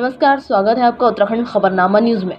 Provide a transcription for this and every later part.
नमस्कार, स्वागत है आपका उत्तराखंड खबरनामा न्यूज़ में।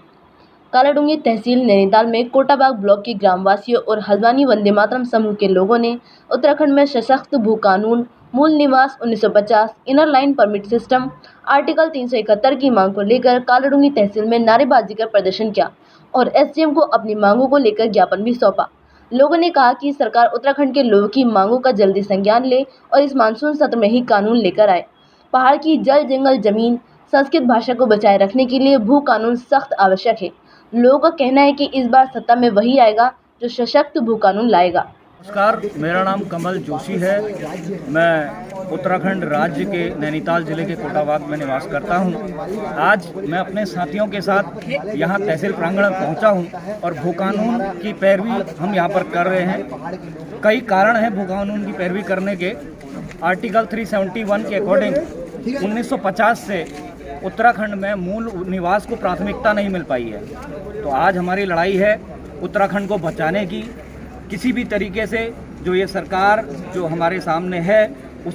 कालाडूंगी तहसील नैनीताल में कोटाबाग ब्लॉक के ग्रामवासियों और हल्द्वानी वंदे मातरम समूह के लोगों ने उत्तराखंड में सशक्त भू कानून, मूल निवास 1950, inner line permit system, article 371 की मांग को लेकर कालाडूंगी तहसील में नारेबाजी कर प्रदर्शन किया और एसडीएम को अपनी मांगों को लेकर ज्ञापन भी सौंपा। लोगों ने कहा कि सरकार उत्तराखंड के लोगों की मांगों का जल्दी संज्ञान ले और इस मानसून सत्र में ही कानून लेकर आए। पहाड़ की जल, जंगल, जमीन, संस्कृत भाषा को बचाए रखने के लिए भू कानून सख्त आवश्यक है। लोगों का कहना है कि इस बार सत्ता में वही आएगा जो सशक्त भू कानून लाएगा। नमस्कार, मेरा नाम कमल जोशी है। मैं उत्तराखंड राज्य के नैनीताल जिले के कोटाबाग में निवास करता हूं। आज मैं अपने साथियों के साथ यहां तहसील प्रांगण में पहुंचा हूं और भू कानून की पैरवी हम यहां पर कर रहे हैं। कई कारण हैं भू कानून की पैरवी करने के। आर्टिकल 371 के अकॉर्डिंग 1950 से उत्तराखंड में मूल निवास को प्राथमिकता नहीं मिल पाई है। तो आज हमारी लड़ाई है उत्तराखंड को बचाने की। किसी भी तरीके से जो ये सरकार जो हमारे सामने है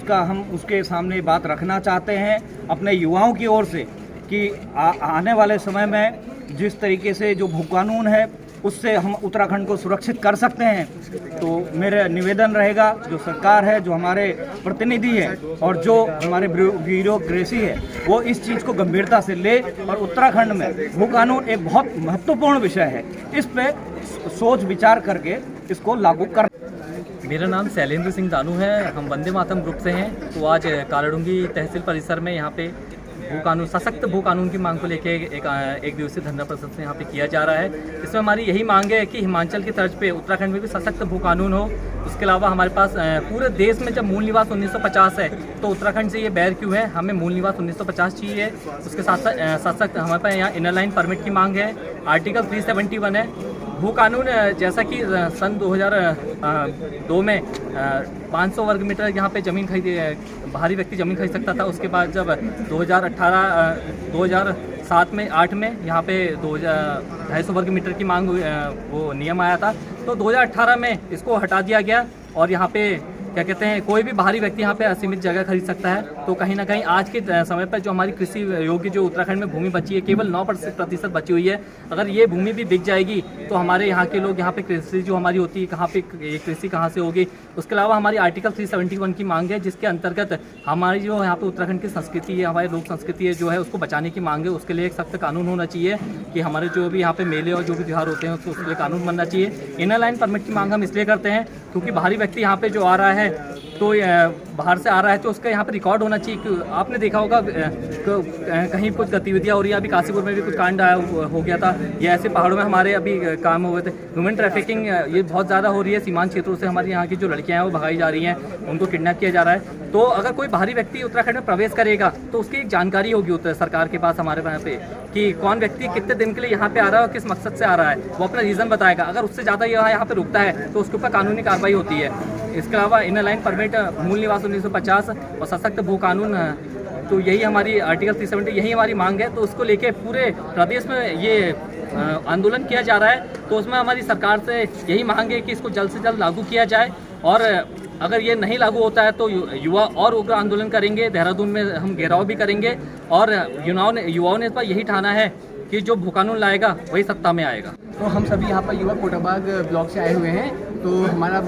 हम उसके सामने बात रखना चाहते हैं अपने युवाओं की ओर से कि आने वाले समय में जिस तरीके से जो भू कानून है उससे हम उत्तराखंड को सुरक्षित कर सकते हैं। तो मेरा निवेदन रहेगा जो सरकार है, जो हमारे प्रतिनिधि है और जो हमारे ब्यूरोक्रेसी है वो इस चीज़ को गंभीरता से ले और उत्तराखंड में भू कानून एक बहुत महत्वपूर्ण विषय है, इस पे सोच विचार करके इसको लागू कर। मेरा नाम शैलेंद्र सिंह दानू है। हम वंदे मातरम ग्रुप से हैं। तो आज कालाडूंगी तहसील परिसर में यहाँ पे भू कानून, सशक्त भू कानून की मांग को लेके एक दिवसीय धरना प्रदर्शन यहाँ पे किया जा रहा है। इसमें हमारी यही मांग है कि हिमाचल की तर्ज पे उत्तराखंड में भी सशक्त भू कानून हो। उसके अलावा हमारे पास पूरे देश में जब मूल निवास 1950 है तो उत्तराखंड से ये बैर क्यों है? हमें मूल निवास 1950 चाहिए। उसके साथ सशक्त हमारे पास यहाँ इनर लाइन परमिट की मांग है। आर्टिकल 371 है। भू कानून जैसा कि सन 2002 में 500 वर्ग मीटर यहाँ पे ज़मीन बाहरी व्यक्ति ज़मीन खरीद सकता था। उसके बाद जब 2007 में 8 में यहाँ पे 250 वर्ग मीटर की मांग वो नियम आया था। तो 2018 में इसको हटा दिया गया और यहाँ पे क्या कहते हैं कोई भी बाहरी व्यक्ति यहाँ पे असीमित जगह खरीद सकता है। तो कहीं ना कहीं आज के समय पर जो हमारी कृषि योग्य जो उत्तराखंड में भूमि बची है केवल 9% बची हुई है। अगर ये भूमि भी बिक जाएगी तो हमारे यहाँ के लोग यहाँ पे कृषि जो हमारी होती है कहाँ पे ये कृषि कहाँ से होगी? उसके अलावा हमारी आर्टिकल 371 की मांग है जिसके अंतर्गत हमारी जो यहाँ पे उत्तराखंड की संस्कृति है, हमारी लोक संस्कृति है जो है उसको बचाने की मांग है। उसके लिए एक सख्त कानून होना चाहिए कि हमारे जो भी यहाँ पे मेले और जो भी त्यौहार होते हैं उसके लिए कानून बनना चाहिए। इनर लाइन परमिट की मांग हम इसलिए करते हैं क्योंकि बाहरी व्यक्ति यहाँ पे जो आ रहा है तो बाहर से आ रहा है तो उसका यहाँ पे रिकॉर्ड होना चाहिए। कि आपने देखा होगा कहीं कुछ गतिविधियाँ हो रही है। अभी काशीपुर में भी कुछ कांड हो गया था या ऐसे पहाड़ों में हमारे अभी काम हुए थे। ह्यूमन ट्रैफिकिंग ये बहुत ज़्यादा हो रही है। सीमांत क्षेत्रों से हमारी यहाँ की जो लड़कियाँ हैं वो भगाई जा रही हैं, उनको किडनैप किया जा रहा है। तो अगर कोई बाहरी व्यक्ति उत्तराखंड में प्रवेश करेगा तो उसकी एक जानकारी होगी सरकार के पास हमारे यहाँ पे कि कौन व्यक्ति कितने दिन के लिए यहाँ पे आ रहा है और किस मकसद से आ रहा है। वो अपना रीज़न बताएगा। अगर उससे ज़्यादा यहाँ पे रुकता है तो उसके ऊपर कानूनी कार्रवाई होती है। इसके अलावा इनर लाइन परमिट, मूल निवास 1950 और सशक्त भू कानून, तो यही हमारी आर्टिकल 370 यही हमारी मांग है। तो उसको लेके पूरे प्रदेश में ये आंदोलन किया जा रहा है। तो उसमें हमारी सरकार से यही मांग है कि इसको जल्द से जल्द लागू किया जाए और अगर ये नहीं लागू होता है तो युवा और उग्र आंदोलन करेंगे। देहरादून में हम घेराव भी करेंगे और युवाओं ने इस पर यही ठाना है कि जो भू कानून लाएगा वही सत्ता में आएगा। तो हम सभी यहाँ पर युवा कोटाबाग ब्लॉक से आए हुए हैं। तो हमारा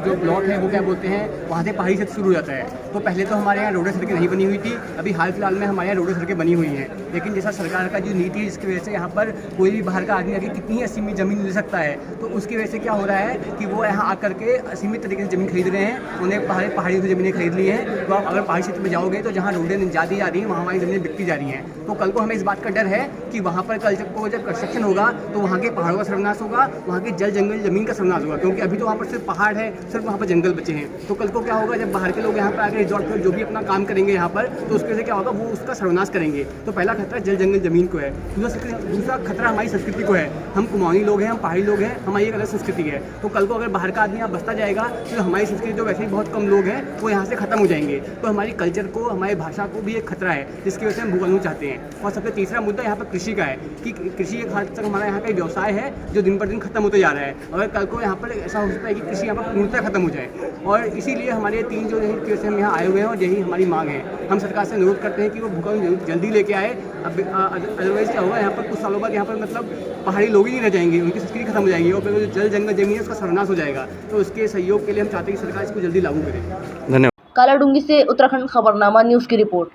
जो ब्लॉक है वो क्या बोलते हैं, वहाँ से पहाड़ी क्षेत्र शुरू हो जाता है। तो पहले तो हमारे यहाँ रोडें सड़कें नहीं बनी हुई थी। अभी हाल फिलहाल में हमारे यहाँ रोडें सड़कें बनी हुई हैं। लेकिन जैसा सरकार का जो नीति है जिसकी वजह से यहाँ पर कोई भी बाहर का आदमी आके कितनी ही असीमित ज़मीन ले सकता है। तो उसकी वजह से क्या हो रहा है कि वो यहाँ आकर के असीमित तरीके से ज़मीन खरीद रहे हैं। उन्हें पहाड़ी से ज़मीनें खरीद ली हैं। तो आप अगर पहाड़ी क्षेत्र में जाओगे तो जहाँ रोडें ज़्यादा जा रही हैं वहाँ हमारी ज़मीनें बिकती जा रही हैं। तो कल को हमें इस बात का डर है कि वहाँ पर कल को जब कंस्ट्रक्शन होगा तो वहाँ के पहाड़ों का सर्वनाश होगा, वहाँ के जल जंगल ज़मीन का सर्वनाश होगा। क्योंकि अभी तो वहाँ पर सिर्फ पहाड़ है, सिर्फ वहाँ पर जंगल बचे हैं। तो कल को क्या होगा जब बाहर के लोग यहाँ पर आकर रिजॉर्ट पर जो भी अपना काम करेंगे यहाँ पर, तो उसके वजह से क्या होगा वो उसका सर्वनाश करेंगे। तो पहला खतरा जल जंगल ज़मीन को है। दूसरा खतरा हमारी संस्कृति को है। हम कुमाऊनी लोग हैं, हम पहाड़ी लोग हैं, हमारी एक अलग संस्कृति है। तो कल को अगर बाहर का आदमी यहाँ बसता जाएगा तो हमारी संस्कृति जो वैसे ही बहुत कम लोग हैं वो यहाँ से खत्म हो जाएंगे। तो हमारी कल्चर को, हमारी भाषा को भी एक खतरा है जिसकी वजह से हम भू कानून चाहते हैं। और सबसे तीसरा मुद्दा यहाँ पर कृषि का है कि कृषि एक हद तक हमारा यहाँ का व्यवसाय है जो दिन पर दिन खत्म होते जा रहा है। अगर कल को यहाँ पर ऐसा हो सकता है कि कृषि यहाँ पर पूर्णतः खत्म हो जाए और इसीलिए हमारे 3 जो है से हम यहाँ आए हुए हैं और यही हमारी मांग है। हम सरकार से अनुरोध करते हैं कि वो भूखा जल्दी लेके आए। अब अदरवाइज़ क्या होगा, यहाँ पर कुछ सालों बाद यहाँ पर मतलब पहाड़ी लोग ही नहीं रह जाएंगे, उनकी संस्कृति खत्म हो जाएगी और फिर जो जल जंगल जमीन है उसका सर्वनाश हो जाएगा। तो उसके सहयोग के लिए हम चाहते हैं कि सरकार इसको जल्दी लागू करे। धन्यवाद। कालाडूंगी से उत्तराखंड खबरनामा न्यूज़ की रिपोर्ट।